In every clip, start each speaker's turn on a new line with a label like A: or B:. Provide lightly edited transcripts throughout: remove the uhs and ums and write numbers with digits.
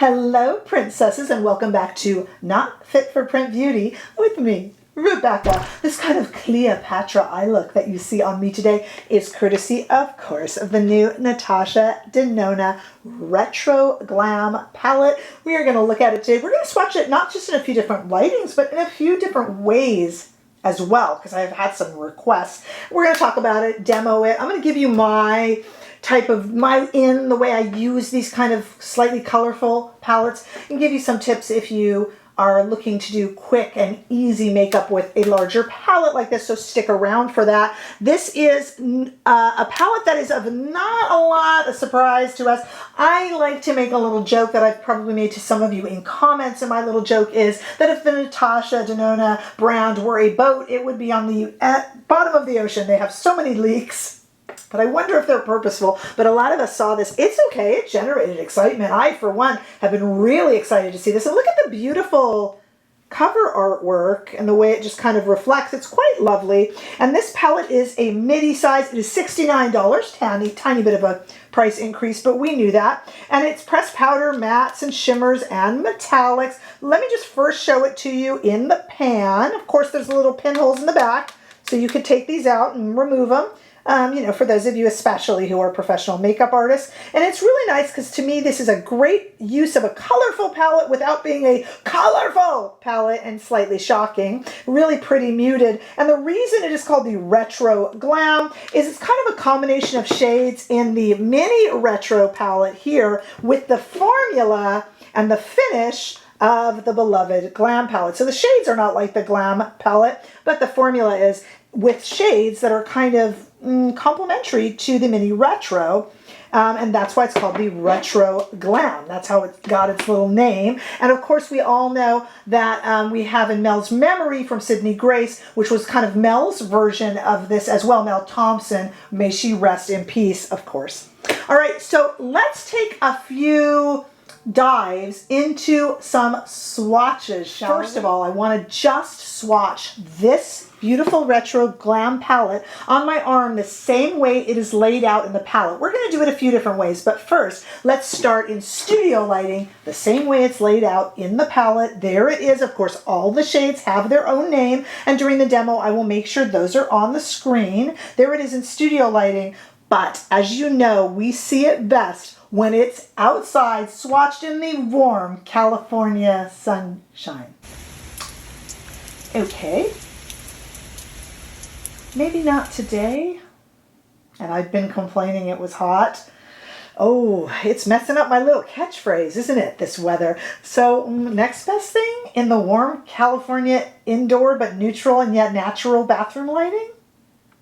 A: Hello, princesses, and welcome back to Not Fit for Print Beauty with me, Rebecca. This kind of Cleopatra eye look that you see on me today is courtesy, of course, of the new Natasha Denona Retro Glam Palette. We are going to look at it today. We're going to swatch it not just in a few different lightings, but in a few different ways as well, because I've had some requests. We're going to talk about it, demo it. I'm going to give you my the way I use these kind of slightly colorful palettes, and give you some tips if you are looking to do quick and easy makeup with a larger palette like this, so stick around for that. This is a palette that is of not a lot of surprise to us. I like to make a little joke that I've probably made to some of you in comments, and my little joke is that if the Natasha Denona brand were a boat, it would be on the bottom of the ocean. They have so many leaks. But I wonder if they're purposeful. But a lot of us saw this. It's okay. It generated excitement. I, for one, have been really excited to see this. And look at the beautiful cover artwork and the way it just kind of reflects. It's quite lovely. And this palette is a midi size. It is $69. Tiny bit of a price increase, but we knew that. And it's pressed powder, mattes, and shimmers, and metallics. Let me just first show it to you in the pan. Of course, there's little pinholes in the back, so you could take these out and remove them. For those of you especially who are professional makeup artists. And it's really nice because to me this is a great use of a colorful palette without being a colorful palette and slightly shocking. Really pretty muted. And the reason it is called the Retro Glam is it's kind of a combination of shades in the mini retro palette here with the formula and the finish of the beloved Glam palette. So the shades are not like the Glam palette, but the formula is with shades that are kind of complementary to the mini retro, and that's why it's called the Retro Glam. That's how it got its little name. And of course we all know that we have in Mel's Memory from Sydney Grace, which was kind of Mel's version of this as well. Mel Thompson, may she rest in peace, of course. All right, so let's take a few dives into some swatches, shall we? First of all, I want to just swatch this beautiful Retro Glam palette on my arm the same way it is laid out in the palette. We're going to do it a few different ways, but first let's start in studio lighting the same way it's laid out in the palette. There it is. Of course, all the shades have their own name, and during the demo I will make sure those are on the screen. There it is in studio lighting, but as you know, we see it best when it's outside, swatched in the warm California sunshine. Okay. Maybe not today. And I've been complaining it was hot. Oh, it's messing up my little catchphrase, isn't it, this weather? So next best thing in the warm California indoor but neutral and yet natural bathroom lighting?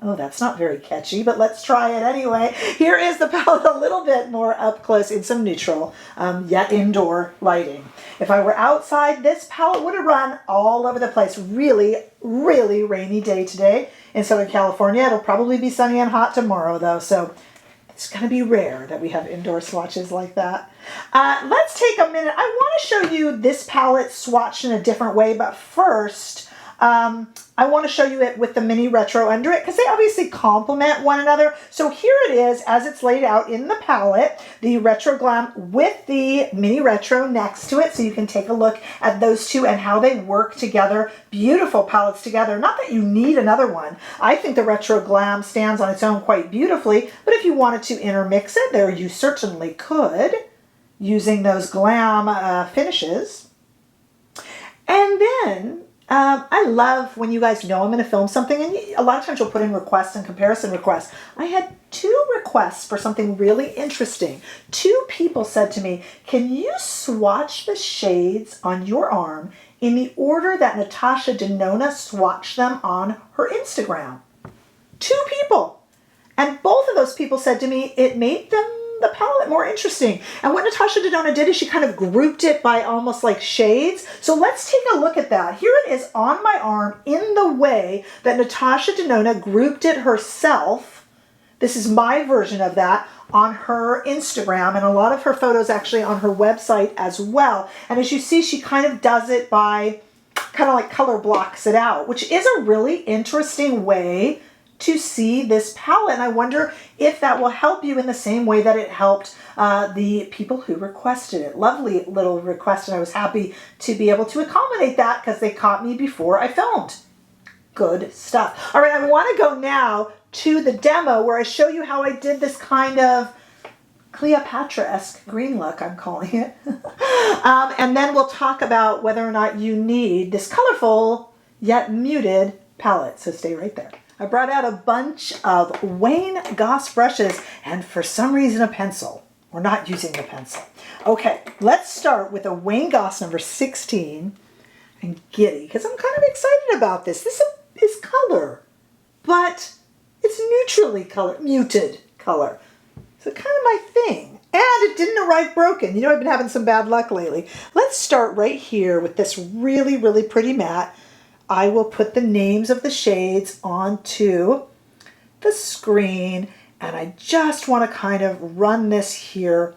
A: Oh, that's not very catchy, but let's try it anyway. Here is the palette a little bit more up close in some neutral, yet indoor lighting. If I were outside, this palette would have run all over the place. Really, really rainy day today in Southern California. It'll probably be sunny and hot tomorrow, though, so it's going to be rare that we have indoor swatches like that. Let's take a minute. I want to show you this palette swatched in a different way, but first, I want to show you it with the mini retro under it because they obviously complement one another. So here it is as it's laid out in the palette, the Retro Glam with the mini retro next to it, so you can take a look at those two and how they work together. Beautiful palettes together. Not that you need another one. I think the Retro Glam stands on its own quite beautifully, but if you wanted to intermix it there, you certainly could using those glam finishes. And then I love when you guys know I'm going to film something, and a lot of times you'll put in requests and comparison requests. I had 2 requests for something really interesting. 2 people said to me, can you swatch the shades on your arm in the order that Natasha Denona swatched them on her Instagram? 2 people. And both of those people said to me it made the palette more interesting. And what Natasha Denona did is she kind of grouped it by almost like shades. So let's take a look at that. Here it is on my arm in the way that Natasha Denona grouped it herself. This is my version of that on her Instagram, and a lot of her photos actually on her website as well. And as you see, she kind of does it by kind of like color blocks it out, which is a really interesting way to see this palette. And I wonder if that will help you in the same way that it helped the people who requested it. Lovely little request, and I was happy to be able to accommodate that because they caught me before I filmed. Good stuff. All right, I want to go now to the demo where I show you how I did this kind of Cleopatra-esque green look, I'm calling it. And then we'll talk about whether or not you need this colorful yet muted palette. So stay right there. I brought out a bunch of Wayne Goss brushes and for some reason a pencil. We're not using the pencil. Okay, let's start with a Wayne Goss number 16 and giddy because I'm kind of excited about this. This is color, but it's neutrally color, muted color. So kind of my thing. And it didn't arrive broken. You know, I've been having some bad luck lately. Let's start right here with this really, really pretty matte. I will put the names of the shades onto the screen. And I just want to kind of run this here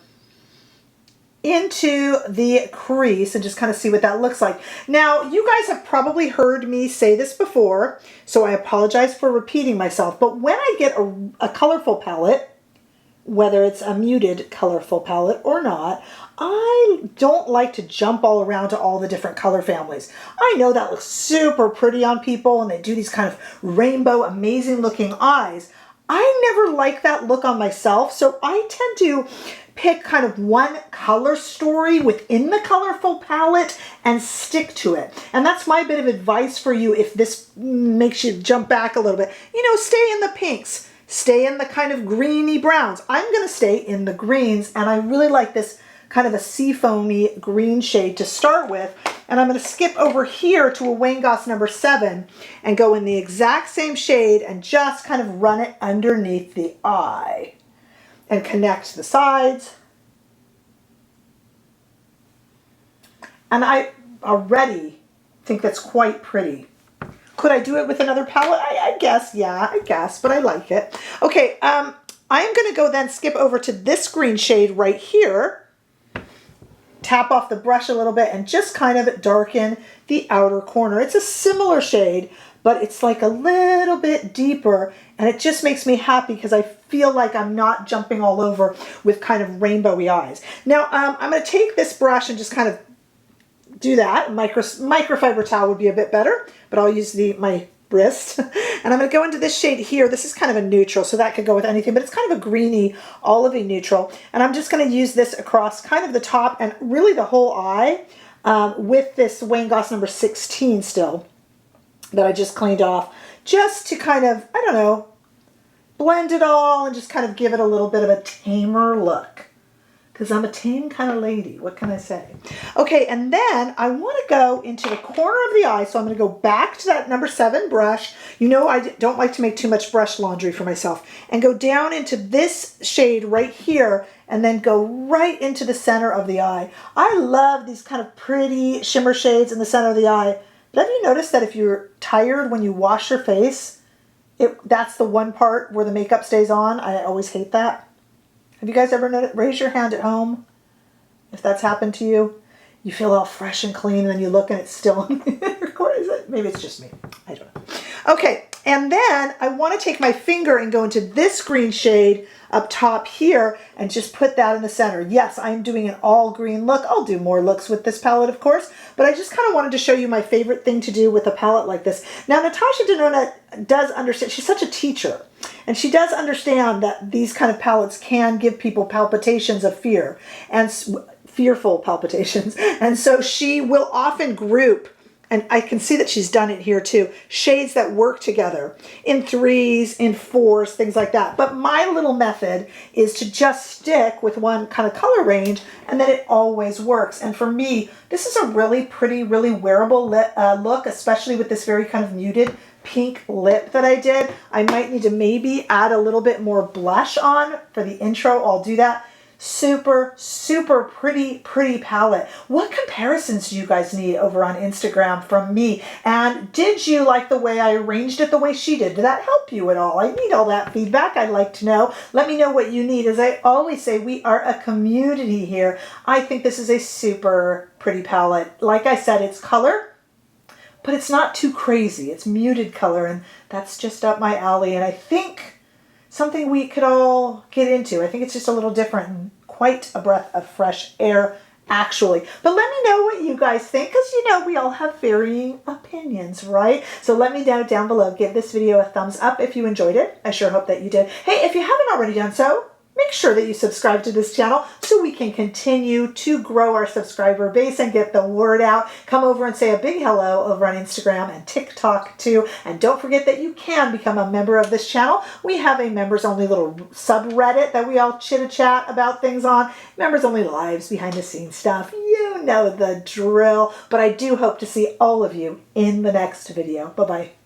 A: into the crease and just kind of see what that looks like. Now, you guys have probably heard me say this before, so I apologize for repeating myself. But when I get a colorful palette, whether it's a muted colorful palette or not, I don't like to jump all around to all the different color families. I know that looks super pretty on people and they do these kind of rainbow, amazing looking eyes. I never like that look on myself, so I tend to pick kind of one color story within the colorful palette and stick to it. And that's my bit of advice for you if this makes you jump back a little bit. You know, stay in the pinks. Stay in the kind of greeny browns. I'm going to stay in the greens, and I really like this kind of a seafoamy green shade to start with. And I'm going to skip over here to a Wayne Goss number 7 and go in the exact same shade and just kind of run it underneath the eye and connect the sides. And I already think that's quite pretty. Could I do it with another palette? I guess, yeah, I guess, but I like it. Okay, I am going to go then skip over to this green shade right here, tap off the brush a little bit, and just kind of darken the outer corner. It's a similar shade, but it's like a little bit deeper, and it just makes me happy because I feel like I'm not jumping all over with kind of rainbowy eyes. Now, I'm going to take this brush and just kind of do that. Microfiber towel would be a bit better, but I'll use my wrist. And I'm going to go into this shade here. This is kind of a neutral, so that could go with anything, but it's kind of a greeny, olivey neutral. And I'm just going to use this across kind of the top and really the whole eye with this Wayne Goss number 16 still that I just cleaned off, just to kind of, I don't know, blend it all and just kind of give it a little bit of a tamer look. Because I'm a tame kind of lady. What can I say? Okay, and then I want to go into the corner of the eye. So I'm going to go back to that number 7 brush. You know, I don't like to make too much brush laundry for myself. And go down into this shade right here and then go right into the center of the eye. I love these kind of pretty shimmer shades in the center of the eye. But have you noticed that if you're tired when you wash your face, that's the one part where the makeup stays on? I always hate that. Have you guys ever noticed? Raise your hand at home if that's happened to you. You feel all fresh and clean, and then you look and it's still in the corner. Maybe it's just me. I don't know. Okay, and then I want to take my finger and go into this green shade up top here and just put that in the center. Yes, I'm doing an all green look. I'll do more looks with this palette, of course, but I just kind of wanted to show you my favorite thing to do with a palette like this. Now, Natasha Denona does understand. She's such a teacher. And she does understand that these kind of palettes can give people palpitations of fear and fearful palpitations. And so she will often group, and I can see that she's done it here too, shades that work together in 3s, in 4s, things like that. But my little method is to just stick with one kind of color range, and then it always works. And for me, this is a really pretty, really wearable look, especially with this very kind of muted pink lip that I did. I might need to maybe add a little bit more blush on for the intro. I'll do that. Super, super pretty palette. What comparisons do you guys need over on Instagram from me? And did you like the way I arranged it the way she did? Did that help you at all? I need all that feedback. I'd like to know. Let me know what you need. As I always say, we are a community here. I think this is a super pretty palette. Like I said, it's color but it's not too crazy. It's muted color, and that's just up my alley, and I think something we could all get into. I think it's just a little different and quite a breath of fresh air, actually. But let me know what you guys think, because you know we all have varying opinions, right? So let me know down below. Give this video a thumbs up if you enjoyed it. I sure hope that you did. Hey, if you haven't already done so, make sure that you subscribe to this channel so we can continue to grow our subscriber base and get the word out. Come over and say a big hello over on Instagram and TikTok too. And don't forget that you can become a member of this channel. We have a members only little subreddit that we all chit-a-chat about things on. Members only lives, behind the scenes stuff. You know the drill. But I do hope to see all of you in the next video. Bye-bye.